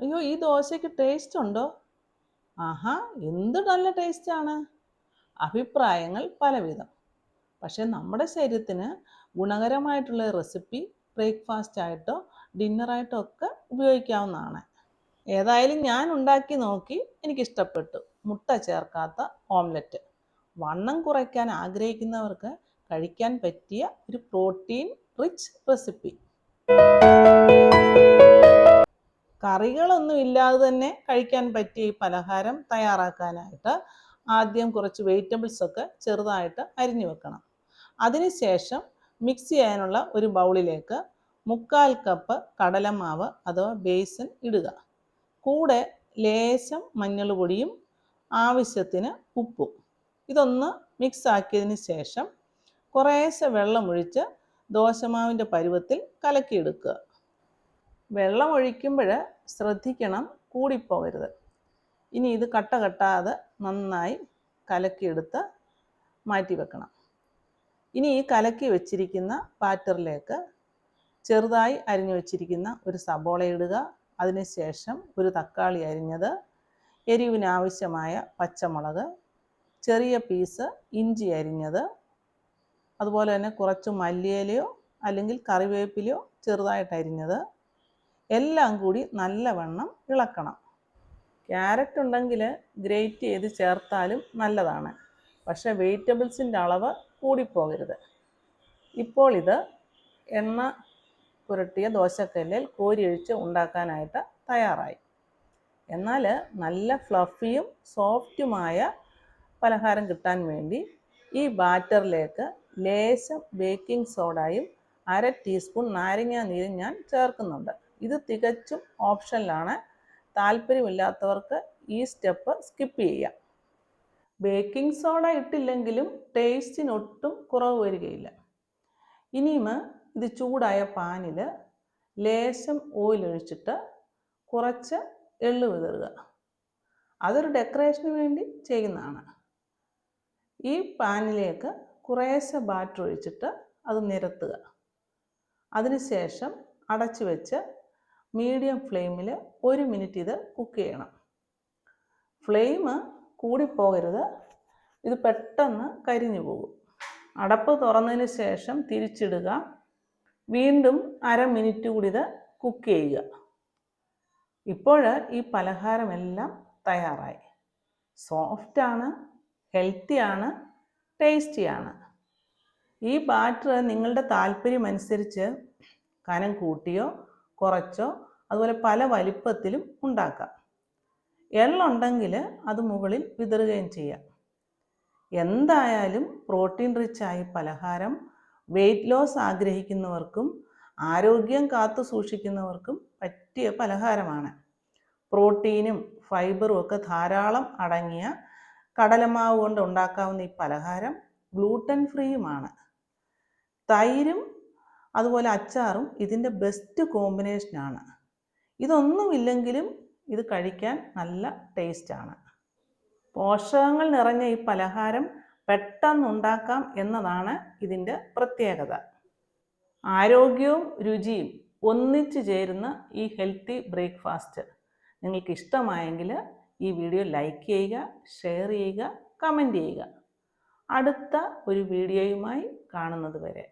അയ്യോ, ഈ ദോശയ്ക്ക് ടേസ്റ്റ് ഉണ്ടോ? ആഹാ, എന്ത് നല്ല ടേസ്റ്റാണ്. അഭിപ്രായങ്ങൾ പലവിധം. പക്ഷെ നമ്മുടെ ശരീരത്തിന് ഗുണകരമായിട്ടുള്ള റെസിപ്പി ബ്രേക്ക്ഫാസ്റ്റ് ആയിട്ടോ ഡിന്നറായിട്ടോ ഒക്കെ ഉപയോഗിക്കാവുന്നതാണ്. ഏതായാലും ഞാൻ ഉണ്ടാക്കി നോക്കി, എനിക്കിഷ്ടപ്പെട്ടു. മുട്ട ചേർക്കാത്ത ഓംലെറ്റ്. വണ്ണം കുറയ്ക്കാൻ ആഗ്രഹിക്കുന്നവർക്ക് കഴിക്കാൻ പറ്റിയ ഒരു പ്രോട്ടീൻ റിച്ച് റെസിപ്പി. കറികളൊന്നും ഇല്ലാതെ തന്നെ കഴിക്കാൻ പറ്റിയ ഈ പലഹാരം തയ്യാറാക്കാനായിട്ട് ആദ്യം കുറച്ച് വെജിറ്റബിൾസ് ഒക്കെ ചെറുതായിട്ട് അരിഞ്ഞു വെക്കണം. അതിനുശേഷം മിക്സ് ചെയ്യാനുള്ള ഒരു ബൗളിലേക്ക് 1/4 കപ്പ് കടലമാവ് അഥവാ ബേസൻ ഇടുക. കൂടെ ലേശം മഞ്ഞൾപ്പൊടിയും ആവശ്യത്തിന് ഉപ്പും. ഇതൊന്ന് മിക്സ് ആക്കിയതിന് ശേഷം കുറേശ്ശെ വെള്ളമൊഴിച്ച് ദോശമാവിൻ്റെ പരുവത്തിൽ കലക്കിയെടുക്കുക. വെള്ളം ഒഴിക്കുമ്പോൾ ശ്രദ്ധിക്കണം, കൂടിപ്പോകരുത്. ഇനി ഇത് കട്ട കെട്ടാതെ നന്നായി കലക്കിയെടുത്ത് മാറ്റി വെക്കണം. ഇനി ഈ കലക്കി വെച്ചിരിക്കുന്ന ബാറ്ററിലേക്ക് ചെറുതായി അരിഞ്ഞു വെച്ചിരിക്കുന്ന ഒരു സബോള ഇടുക. അതിനുശേഷം ഒരു തക്കാളി അരിഞ്ഞത്, എരിവിനാവശ്യമായ പച്ചമുളക്, ചെറിയ പീസ് ഇഞ്ചി അരിഞ്ഞത്, അതുപോലെ തന്നെ കുറച്ച് മല്ലിയിലയോ അല്ലെങ്കിൽ കറിവേപ്പിലയോ ചെറുതായിട്ട് അരിഞ്ഞത്, എല്ലാം കൂടി നല്ലവണ്ണം ഇളക്കണം. ക്യാരറ്റ് ഉണ്ടെങ്കിൽ ഗ്രേറ്റ് ചെയ്ത് ചേർത്താലും നല്ലതാണ്. പക്ഷേ വെജിറ്റബിൾസിൻ്റെ അളവ് കൂടിപ്പോകരുത്. ഇപ്പോൾ ഇത് എണ്ണ പുരട്ടിയ ദോശക്കല്ലിൽ കോരിയൊഴിച്ച് ഉണ്ടാക്കാനായിട്ട് തയ്യാറായി. എന്നാൽ നല്ല ഫ്ലഫിയും സോഫ്റ്റുമായ പലഹാരം കിട്ടാൻ വേണ്ടി ഈ ബാറ്ററിലേക്ക് ലേശം ബേക്കിംഗ് സോഡയും 1/2 ടീസ്പൂൺ നാരങ്ങ നീരും ഞാൻ ചേർക്കുന്നുണ്ട്. ഇത് തികച്ചും ഓപ്ഷനിലാണ്. താല്പര്യമില്ലാത്തവർക്ക് ഈ സ്റ്റെപ്പ് സ്കിപ്പ് ചെയ്യാം. ബേക്കിംഗ് സോഡ ഇട്ടില്ലെങ്കിലും ടേസ്റ്റിനൊട്ടും കുറവ് വരികയില്ല. ഇനിയും ഇത് ചൂടായ പാനിൽ ലേശം ഓയിൽ ഒഴിച്ചിട്ട് കുറച്ച് എള്ള് വിതറുക. അതൊരു ഡെക്കറേഷന് വേണ്ടി ചെയ്യുന്നതാണ്. ഈ പാനിലേക്ക് കുറേശ്ശെ ബാറ്റർ ഒഴിച്ചിട്ട് അത് നിരത്തുക. അതിനുശേഷം അടച്ചു വെച്ച് മീഡിയം ഫ്ലെയിമിൽ 1 മിനിറ്റ് ഇത് കുക്ക് ചെയ്യണം. ഫ്ലെയിം കൂടിപ്പോകരുത്, ഇത് പെട്ടെന്ന് കരിഞ്ഞു പോകും. അടപ്പ് തുറന്നതിന് ശേഷം തിരിച്ചിടുക. വീണ്ടും 1/2 മിനിറ്റ് കൂടി ഇത് കുക്ക് ചെയ്യുക. ഇപ്പോൾ ഈ പലഹാരമെല്ലാം തയ്യാറായി. സോഫ്റ്റാണ്, ഹെൽത്തിയാണ്, ടേസ്റ്റിയാണ്. ഈ ബാറ്റർ നിങ്ങളുടെ താല്പര്യമനുസരിച്ച് കനം കൂട്ടിയോ കുറച്ചോ അതുപോലെ പല വലിപ്പത്തിലും ഉണ്ടാക്കാം. എള്ളുണ്ടെങ്കിൽ അത് മുകളിൽ വിതറുകയും ചെയ്യാം. എന്തായാലും പ്രോട്ടീൻ റിച്ചായ പലഹാരം വെയിറ്റ് ലോസ് ആഗ്രഹിക്കുന്നവർക്കും ആരോഗ്യം കാത്തു സൂക്ഷിക്കുന്നവർക്കും പറ്റിയ പലഹാരമാണ്. പ്രോട്ടീനും ഫൈബറും ഒക്കെ ധാരാളം അടങ്ങിയ കടലമാവ് കൊണ്ട് ഉണ്ടാക്കാവുന്ന ഈ പലഹാരം ഗ്ലൂട്ടൻ ഫ്രീയുമാണ്. തൈരും അതുപോലെ അച്ചാറും ഇതിൻ്റെ ബെസ്റ്റ് കോമ്പിനേഷനാണ്. ഇതൊന്നുമില്ലെങ്കിലും ഇത് കഴിക്കാൻ നല്ല ടേസ്റ്റാണ്. പോഷകങ്ങൾ നിറഞ്ഞ ഈ പലഹാരം പെട്ടെന്നുണ്ടാക്കാം എന്നതാണ് ഇതിൻ്റെ പ്രത്യേകത. ആരോഗ്യവും രുചിയും ഒന്നിച്ചു ചേരുന്ന ഈ ഹെൽത്തി ബ്രേക്ക്ഫാസ്റ്റ് നിങ്ങൾക്ക് ഇഷ്ടമായെങ്കിൽ ഈ വീഡിയോ ലൈക്ക് ചെയ്യുക, ഷെയർ ചെയ്യുക, കമൻറ്റ് ചെയ്യുക. അടുത്ത ഒരു വീഡിയോയുമായി കാണുന്നത് വരെ